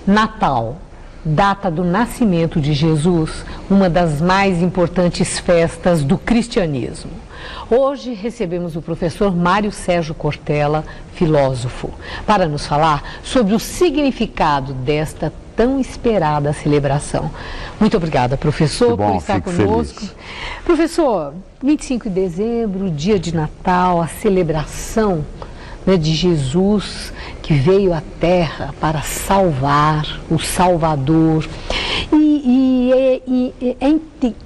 Natal, data do nascimento de Jesus, uma das mais importantes festas do cristianismo. Hoje recebemos o professor Mário Sérgio Cortella, filósofo, para nos falar sobre o significado desta tão esperada celebração. Muito obrigada, professor, por estar conosco. Feliz. Professor, 25 de dezembro, dia de Natal, a celebração, né, de Jesus que veio à Terra para salvar, o Salvador. É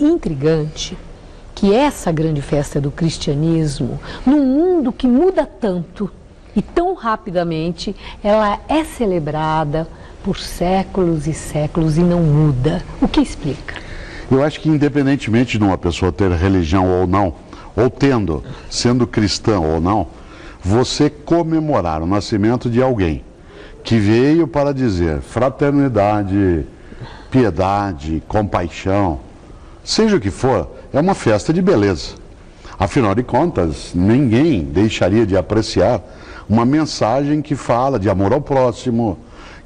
intrigante que essa grande festa do cristianismo, num mundo que muda tanto e tão rapidamente, ela é celebrada por séculos e séculos e não muda. O que explica? Eu acho que independentemente de uma pessoa ter religião ou não, ou sendo cristã ou não, você comemorar o nascimento de alguém que veio para dizer fraternidade, piedade, compaixão, seja o que for, é uma festa de beleza. Afinal de contas, ninguém deixaria de apreciar uma mensagem que fala de amor ao próximo,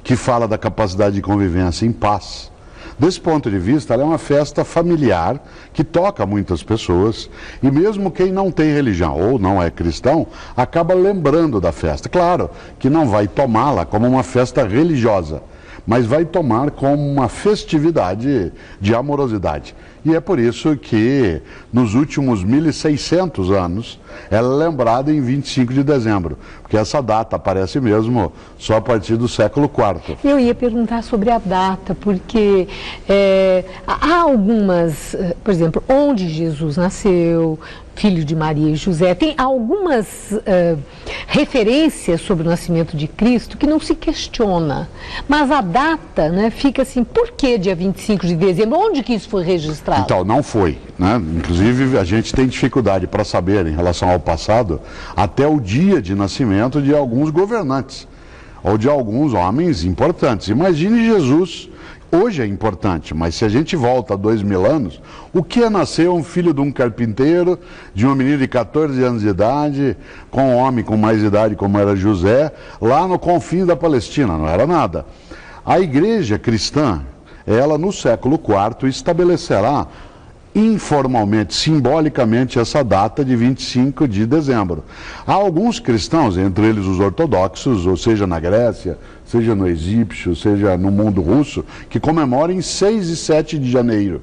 que fala da capacidade de convivência em paz. Desse ponto de vista, ela é uma festa familiar que toca muitas pessoas e mesmo quem não tem religião ou não é cristão, acaba lembrando da festa. Claro que não vai tomá-la como uma festa religiosa, mas vai tomar como uma festividade de amorosidade. E é por isso que nos últimos 1.600 anos ela é lembrada em 25 de dezembro, porque essa data aparece mesmo só a partir do século IV. Eu ia perguntar sobre a data, porque há algumas, por exemplo, onde Jesus nasceu, filho de Maria e José, tem algumas referências sobre o nascimento de Cristo que não se questiona, mas a data, né, fica assim, por que dia 25 de dezembro? Onde que isso foi registrado? Então, não foi, né? Inclusive a gente tem dificuldade para saber em relação ao passado até o dia de nascimento de alguns governantes ou de alguns homens importantes. Imagine Jesus. Hoje é importante, mas se a gente volta a 2000 anos, o que é nascer um filho de um carpinteiro, de uma menina de 14 anos de idade, com um homem com mais idade como era José, lá no confim da Palestina? Não era nada. A igreja cristã, ela no século IV estabelecerá informalmente, simbolicamente, essa data de 25 de dezembro. Há alguns cristãos, entre eles os ortodoxos, ou seja na Grécia, seja no egípcio, seja no mundo russo, que comemoram em 6 e 7 de janeiro,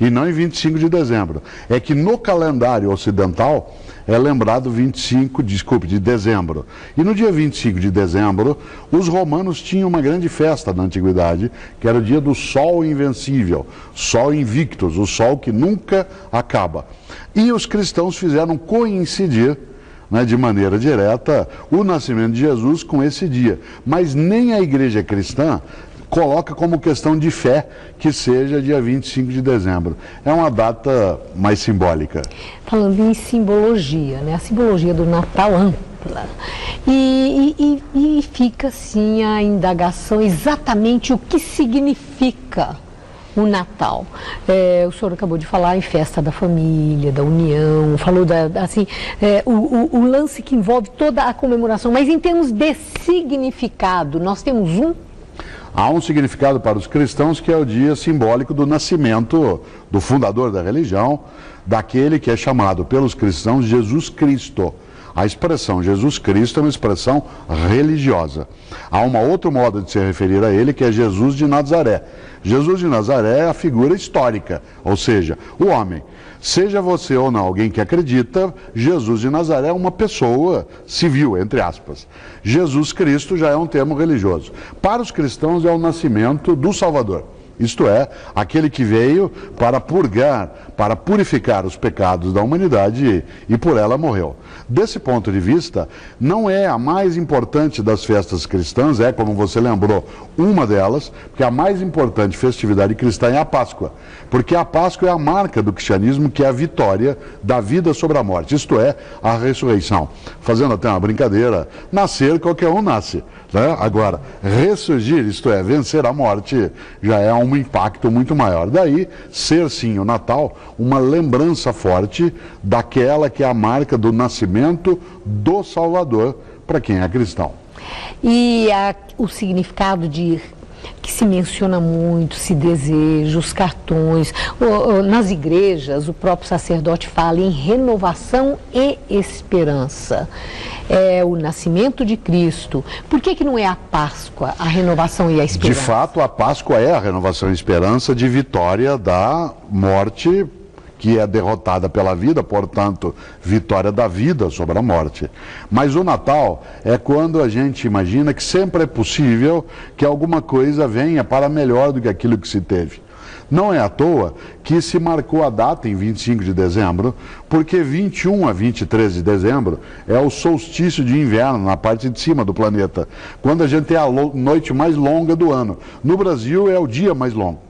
e não em 25 de dezembro. É que no calendário ocidental é lembrado de dezembro. E no dia 25 de dezembro, os romanos tinham uma grande festa na antiguidade, que era o dia do Sol Invencível, Sol Invictus, o Sol que nunca acaba. E os cristãos fizeram coincidir, né, de maneira direta, o nascimento de Jesus com esse dia. Mas nem a igreja cristã coloca como questão de fé que seja dia 25 de dezembro. É uma data mais simbólica. Falando em simbologia, né? A simbologia do Natal ampla. E fica assim a indagação exatamente o que significa o Natal. O senhor acabou de falar em festa da família, da união, falou o lance que envolve toda a comemoração, mas em termos de significado, nós temos Há um significado para os cristãos que é o dia simbólico do nascimento do fundador da religião, daquele que é chamado pelos cristãos Jesus Cristo. A expressão Jesus Cristo é uma expressão religiosa. Há um outro modo de se referir a ele, que é Jesus de Nazaré. Jesus de Nazaré é a figura histórica, ou seja, o homem. Seja você ou não alguém que acredita, Jesus de Nazaré é uma pessoa civil, entre aspas. Jesus Cristo já é um termo religioso. Para os cristãos é o nascimento do Salvador. Isto é, aquele que veio para purgar, para purificar os pecados da humanidade e por ela morreu. Desse ponto de vista, não é a mais importante das festas cristãs, é, como você lembrou, uma delas, porque a mais importante festividade cristã é a Páscoa. Porque a Páscoa é a marca do cristianismo, que é a vitória da vida sobre a morte, isto é, a ressurreição. Fazendo até uma brincadeira, nascer qualquer um nasce, né? Agora, ressurgir, isto é, vencer a morte, já é um impacto muito maior. Daí, ser sim o Natal uma lembrança forte daquela que é a marca do nascimento do Salvador para quem é cristão. E o significado de que se menciona muito, se deseja, os cartões. Nas igrejas, o próprio sacerdote fala em renovação e esperança. É o nascimento de Cristo. Por que não é a Páscoa, a renovação e a esperança? De fato, a Páscoa é a renovação e esperança de vitória da morte, que é derrotada pela vida, portanto, vitória da vida sobre a morte. Mas o Natal é quando a gente imagina que sempre é possível que alguma coisa venha para melhor do que aquilo que se teve. Não é à toa que se marcou a data em 25 de dezembro, porque 21 a 23 de dezembro é o solstício de inverno na parte de cima do planeta, quando a gente tem a noite mais longa do ano. No Brasil é o dia mais longo.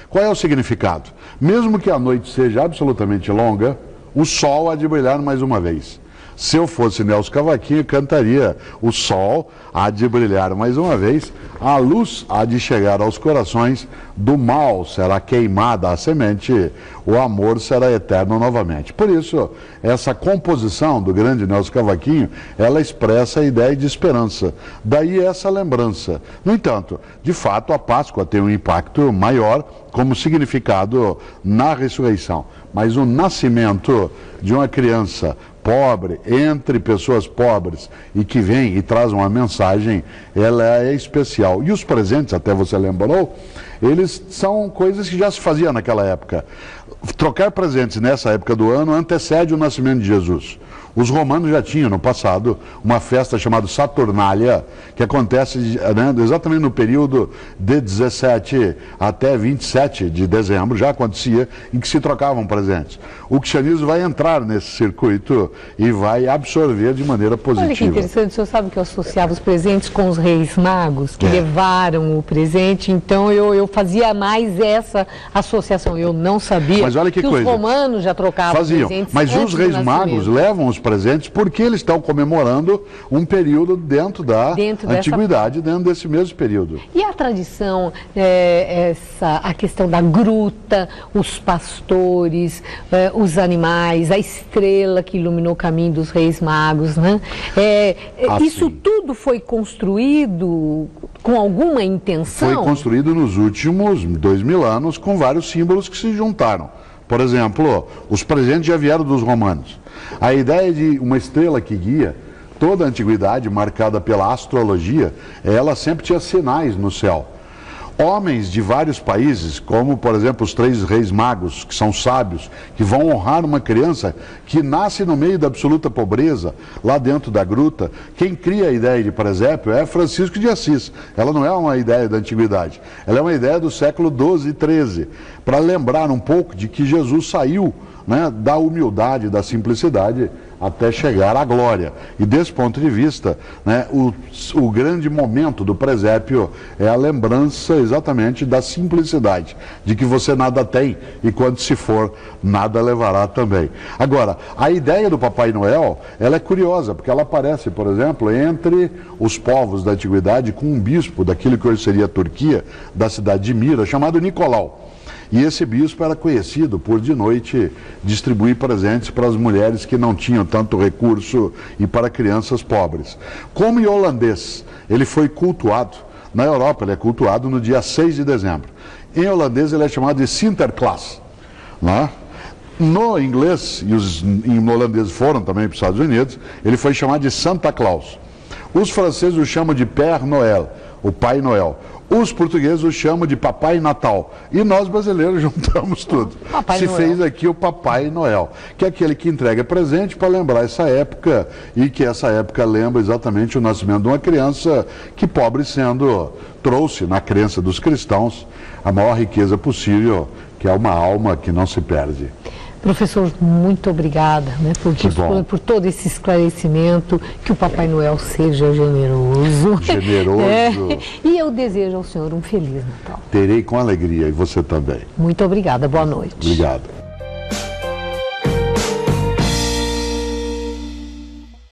Qual é o significado? Mesmo que a noite seja absolutamente longa, o sol há de brilhar mais uma vez. Se eu fosse Nelson Cavaquinho, cantaria: o sol há de brilhar mais uma vez, a luz há de chegar aos corações, do mal será queimada a semente, o amor será eterno novamente. Por isso, essa composição do grande Nelson Cavaquinho, ela expressa a ideia de esperança. Daí essa lembrança. No entanto, de fato, a Páscoa tem um impacto maior como significado na ressurreição. Mas o nascimento de uma criança pobre, entre pessoas pobres, e que vem e traz uma mensagem, ela é especial. E os presentes, até você lembrou, eles são coisas que já se fazia naquela época. Trocar presentes nessa época do ano antecede o nascimento de Jesus. Os romanos já tinham no passado uma festa chamada Saturnália, que acontece, né, exatamente no período de 17 até 27 de dezembro, já acontecia, em que se trocavam presentes. O cristianismo vai entrar nesse circuito e vai absorver de maneira positiva. Olha que interessante, o senhor sabe que eu associava os presentes com os reis magos, que levaram o presente, então eu fazia mais essa associação, eu não sabia. Mas olha que os romanos já trocavam presentes. Mas os reis magos levam os presentes porque eles estão comemorando um período dentro da antiguidade, dentro desse mesmo período. E a tradição, a questão da gruta, os pastores, os animais, a estrela que iluminou o caminho dos reis magos, né? Isso tudo foi construído com alguma intenção? Foi construído nos últimos 2000 anos com vários símbolos que se juntaram. Por exemplo, os presentes já vieram dos romanos. A ideia de uma estrela que guia, toda a antiguidade marcada pela astrologia, ela sempre tinha sinais no céu. Homens de vários países, como por exemplo os 3 reis magos, que são sábios, que vão honrar uma criança que nasce no meio da absoluta pobreza, lá dentro da gruta. Quem cria a ideia de presépio é Francisco de Assis. Ela não é uma ideia da antiguidade, ela é uma ideia do século XII e XIII, para lembrar um pouco de que Jesus saiu, né, da humildade, da simplicidade, até chegar à glória. E desse ponto de vista, né, o grande momento do presépio é a lembrança exatamente da simplicidade, de que você nada tem e quando se for, nada levará também. Agora, a ideia do Papai Noel, ela é curiosa, porque ela aparece, por exemplo, entre os povos da antiguidade com um bispo daquilo que hoje seria a Turquia, da cidade de Mira, chamado Nicolau. E esse bispo era conhecido por, de noite, distribuir presentes para as mulheres que não tinham tanto recurso e para crianças pobres. Como em holandês, ele foi cultuado, na Europa ele é cultuado no dia 6 de dezembro. Em holandês ele é chamado de Sinterklaas. Né? No inglês, e os holandeses foram também para os Estados Unidos, ele foi chamado de Santa Claus. Os franceses o chamam de Père Noël, o Pai Noel. Os portugueses o chamam de Papai Natal. E nós brasileiros juntamos tudo. Se fez aqui o Papai Noel, que é aquele que entrega presente para lembrar essa época, e que essa época lembra exatamente o nascimento de uma criança que, pobre sendo, trouxe na crença dos cristãos a maior riqueza possível, que é uma alma que não se perde. Professor, muito obrigada, né, por todo esse esclarecimento, que o Papai Noel seja generoso. Generoso. E eu desejo ao senhor um Feliz Natal. Terei com alegria, e você também. Muito obrigada, boa noite. Obrigado.